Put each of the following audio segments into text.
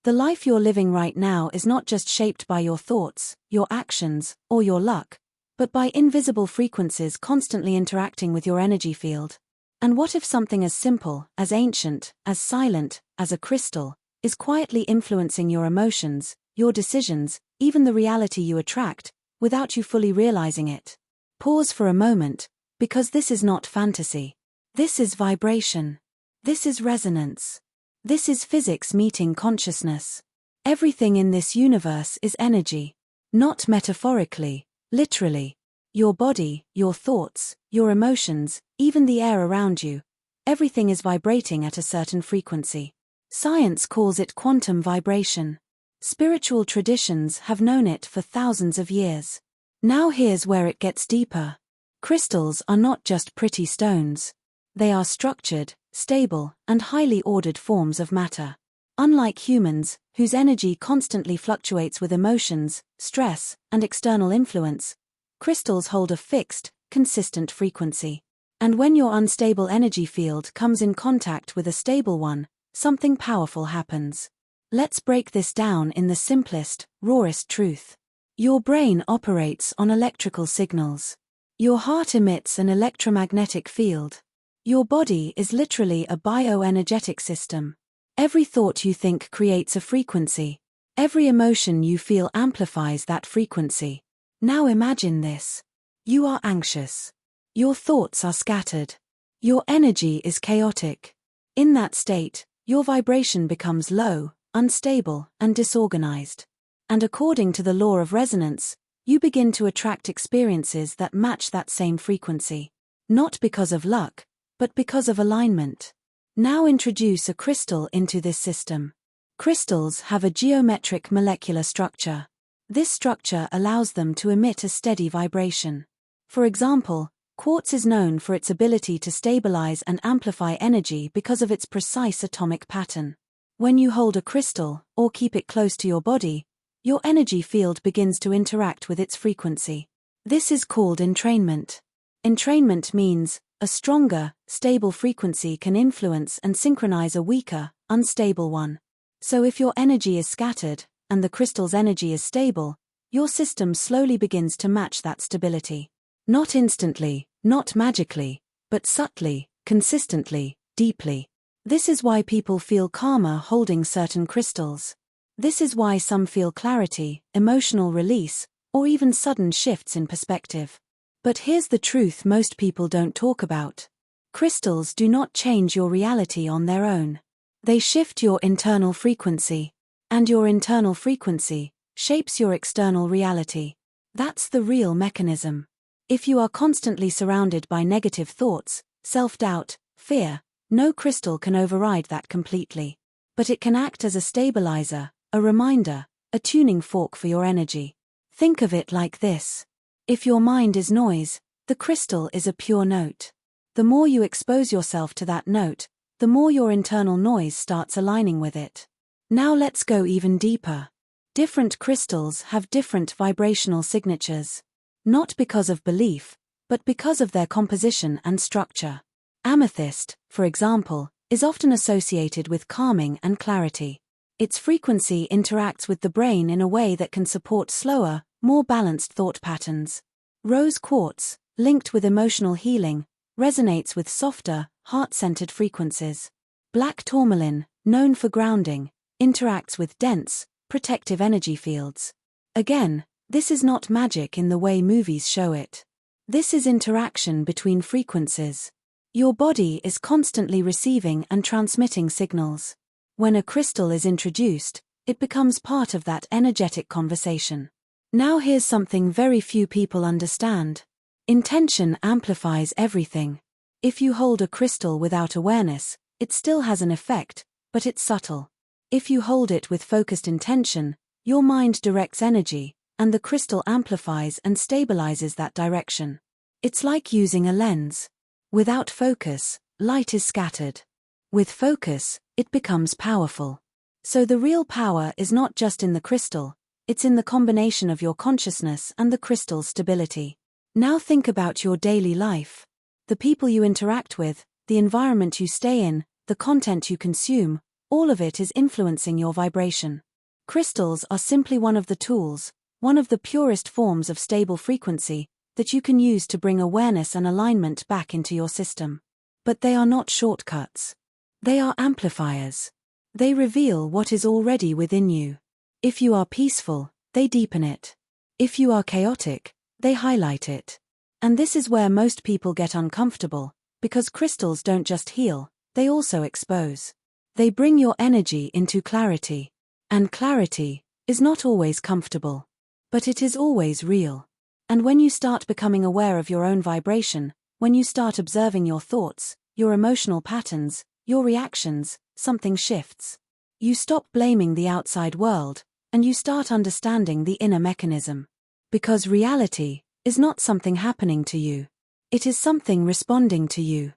The life you're living right now is not just shaped by your thoughts, your actions, or your luck, but by invisible frequencies constantly interacting with your energy field. And what if something as simple, as ancient, as silent, as a crystal, is quietly influencing your emotions, your decisions, even the reality you attract, without you fully realizing it? Pause for a moment, because this is not fantasy. This is vibration. This is resonance. This is physics meeting consciousness. Everything in this universe is energy. Not metaphorically, literally. Your body, your thoughts, your emotions, even the air around you, everything is vibrating at a certain frequency. Science calls it quantum vibration. Spiritual traditions have known it for thousands of years. Now here's where it gets deeper. Crystals are not just pretty stones. They are structured, stable, and highly ordered forms of matter. Unlike humans, whose energy constantly fluctuates with emotions, stress, and external influence, crystals hold a fixed, consistent frequency. And when your unstable energy field comes in contact with a stable one, something powerful happens. Let's break this down in the simplest, rawest truth. Your brain operates on electrical signals. Your heart emits an electromagnetic field. Your body is literally a bioenergetic system. Every thought you think creates a frequency. Every emotion you feel amplifies that frequency. Now imagine this. You are anxious. Your thoughts are scattered. Your energy is chaotic. In that state, your vibration becomes low, unstable, and disorganized. And according to the law of resonance, you begin to attract experiences that match that same frequency. Not because of luck, but because of alignment. Now introduce a crystal into this system. Crystals have a geometric molecular structure. This structure allows them to emit a steady vibration. For example, quartz is known for its ability to stabilize and amplify energy because of its precise atomic pattern. When you hold a crystal, or keep it close to your body, your energy field begins to interact with its frequency. This is called entrainment. Entrainment means a stronger, stable frequency can influence and synchronize a weaker, unstable one. So if your energy is scattered, and the crystal's energy is stable, your system slowly begins to match that stability. Not instantly, not magically, but subtly, consistently, deeply. This is why people feel calmer holding certain crystals. This is why some feel clarity, emotional release, or even sudden shifts in perspective. But here's the truth most people don't talk about. Crystals do not change your reality on their own. They shift your internal frequency. And your internal frequency shapes your external reality. That's the real mechanism. If you are constantly surrounded by negative thoughts, self-doubt, fear, no crystal can override that completely. But it can act as a stabilizer, a reminder, a tuning fork for your energy. Think of it like this. If your mind is noise, the crystal is a pure note. The more you expose yourself to that note, the more your internal noise starts aligning with it. Now let's go even deeper. Different crystals have different vibrational signatures. Not because of belief, but because of their composition and structure. Amethyst, for example, is often associated with calming and clarity. Its frequency interacts with the brain in a way that can support slower, more balanced thought patterns. Rose quartz, linked with emotional healing, resonates with softer, heart-centered frequencies. Black tourmaline, known for grounding, interacts with dense, protective energy fields. Again, this is not magic in the way movies show it. This is interaction between frequencies. Your body is constantly receiving and transmitting signals. When a crystal is introduced, it becomes part of that energetic conversation. Now here's something very few people understand. Intention amplifies everything. If you hold a crystal without awareness, it still has an effect, but it's subtle. If you hold it with focused intention, your mind directs energy, and the crystal amplifies and stabilizes that direction. It's like using a lens. Without focus, light is scattered. With focus, it becomes powerful. So the real power is not just in the crystal, it's in the combination of your consciousness and the crystal's stability. Now think about your daily life. The people you interact with, the environment you stay in, the content you consume, all of it is influencing your vibration. Crystals are simply one of the tools, one of the purest forms of stable frequency, that you can use to bring awareness and alignment back into your system. But they are not shortcuts. They are amplifiers. They reveal what is already within you. If you are peaceful, they deepen it. If you are chaotic, they highlight it. And this is where most people get uncomfortable, because crystals don't just heal, they also expose. They bring your energy into clarity. And clarity is not always comfortable. But it is always real. And when you start becoming aware of your own vibration, when you start observing your thoughts, your emotional patterns, your reactions, something shifts. You stop blaming the outside world, and you start understanding the inner mechanism. Because reality is not something happening to you. It is something responding to you.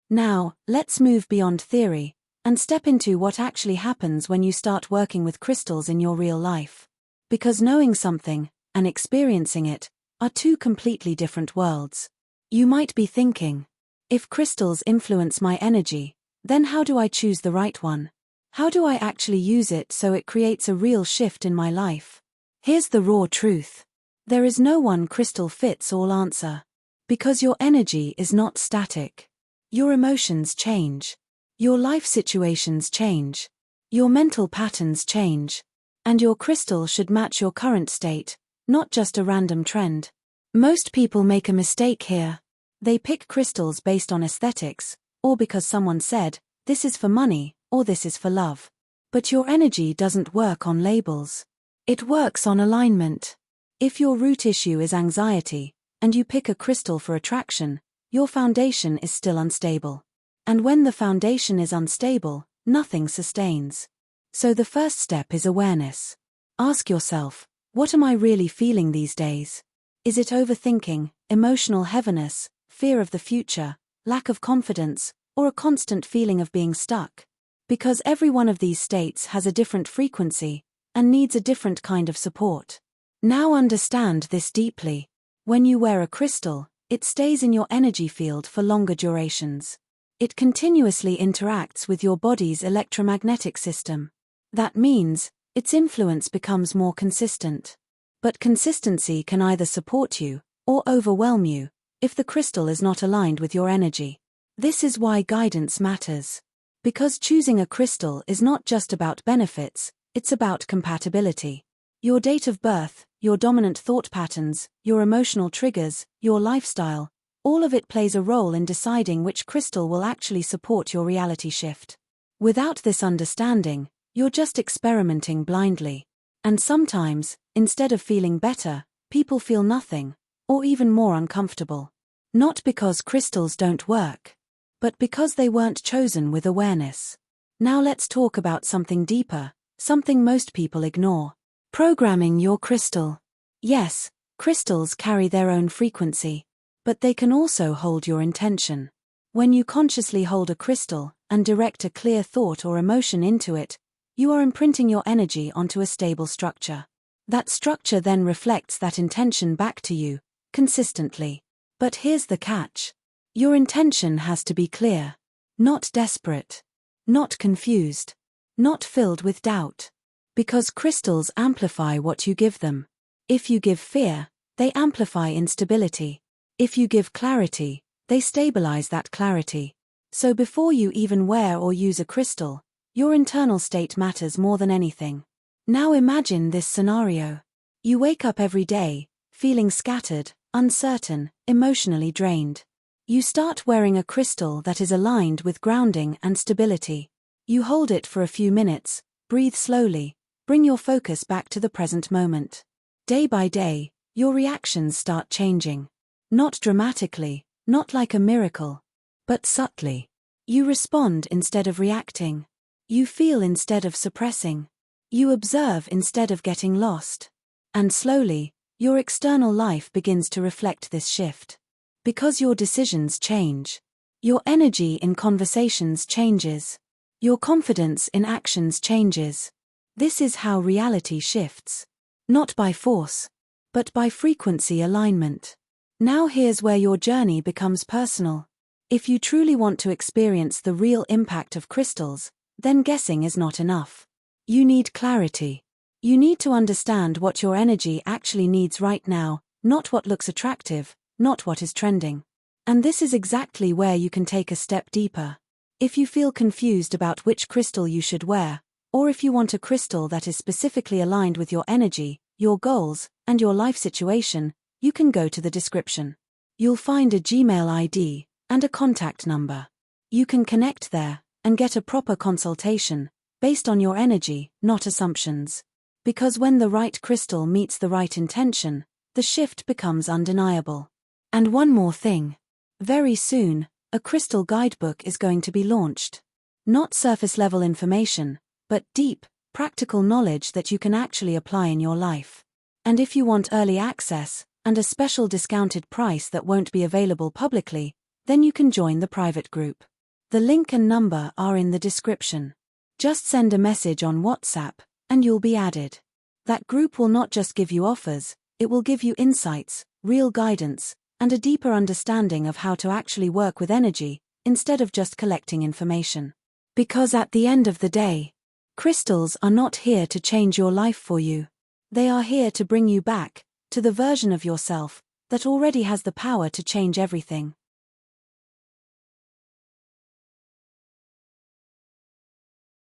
Now, let's move beyond theory, and step into what actually happens when you start working with crystals in your real life. Because knowing something, and experiencing it, are two completely different worlds. You might be thinking, if crystals influence my energy, then how do I choose the right one? How do I actually use it so it creates a real shift in my life? Here's the raw truth. There is no one crystal fits all answer. Because your energy is not static. Your emotions change. Your life situations change. Your mental patterns change. And your crystal should match your current state, not just a random trend. Most people make a mistake here. They pick crystals based on aesthetics, or because someone said, this is for money, or this is for love. But your energy doesn't work on labels. It works on alignment. If your root issue is anxiety, and you pick a crystal for attraction, your foundation is still unstable. And when the foundation is unstable, nothing sustains. So the first step is awareness. Ask yourself, what am I really feeling these days? Is it overthinking, emotional heaviness, fear of the future, lack of confidence, or a constant feeling of being stuck? Because every one of these states has a different frequency, and needs a different kind of support. Now understand this deeply. When you wear a crystal, it stays in your energy field for longer durations. It continuously interacts with your body's electromagnetic system. That means, its influence becomes more consistent. But consistency can either support you, or overwhelm you, if the crystal is not aligned with your energy. This is why guidance matters. Because choosing a crystal is not just about benefits, it's about compatibility. Your date of birth, your dominant thought patterns, your emotional triggers, your lifestyle, all of it plays a role in deciding which crystal will actually support your reality shift. Without this understanding, you're just experimenting blindly. And sometimes, instead of feeling better, people feel nothing, or even more uncomfortable. Not because crystals don't work, but because they weren't chosen with awareness. Now let's talk about something deeper, something most people ignore. Programming your crystal. Yes, crystals carry their own frequency, but they can also hold your intention. When you consciously hold a crystal and direct a clear thought or emotion into it, you are imprinting your energy onto a stable structure. That structure then reflects that intention back to you, consistently. But here's the catch. Your intention has to be clear. Not desperate. Not confused. Not filled with doubt. Because crystals amplify what you give them. If you give fear, they amplify instability. If you give clarity, they stabilize that clarity. So before you even wear or use a crystal, your internal state matters more than anything. Now imagine this scenario. You wake up every day, feeling scattered, uncertain, emotionally drained. You start wearing a crystal that is aligned with grounding and stability. You hold it for a few minutes, breathe slowly, bring your focus back to the present moment. Day by day, your reactions start changing. Not dramatically, not like a miracle, but subtly. You respond instead of reacting. You feel instead of suppressing. You observe instead of getting lost. And slowly, your external life begins to reflect this shift. Because your decisions change. Your energy in conversations changes. Your confidence in actions changes. This is how reality shifts. Not by force, but by frequency alignment. Now here's where your journey becomes personal. If you truly want to experience the real impact of crystals, then guessing is not enough. You need clarity. You need to understand what your energy actually needs right now, not what looks attractive, not what is trending. And this is exactly where you can take a step deeper. If you feel confused about which crystal you should wear, or if you want a crystal that is specifically aligned with your energy, your goals, and your life situation, you can go to the description. You'll find a Gmail ID and a contact number. You can connect there and get a proper consultation based on your energy, not assumptions. Because when the right crystal meets the right intention, the shift becomes undeniable. And one more thing. Very soon, a crystal guidebook is going to be launched. Not surface-level information, but deep, practical knowledge that you can actually apply in your life. And if you want early access, and a special discounted price that won't be available publicly, then you can join the private group. The link and number are in the description. Just send a message on WhatsApp, and you'll be added. That group will not just give you offers, it will give you insights, real guidance, and a deeper understanding of how to actually work with energy, instead of just collecting information. Because at the end of the day, crystals are not here to change your life for you. They are here to bring you back to the version of yourself that already has the power to change everything.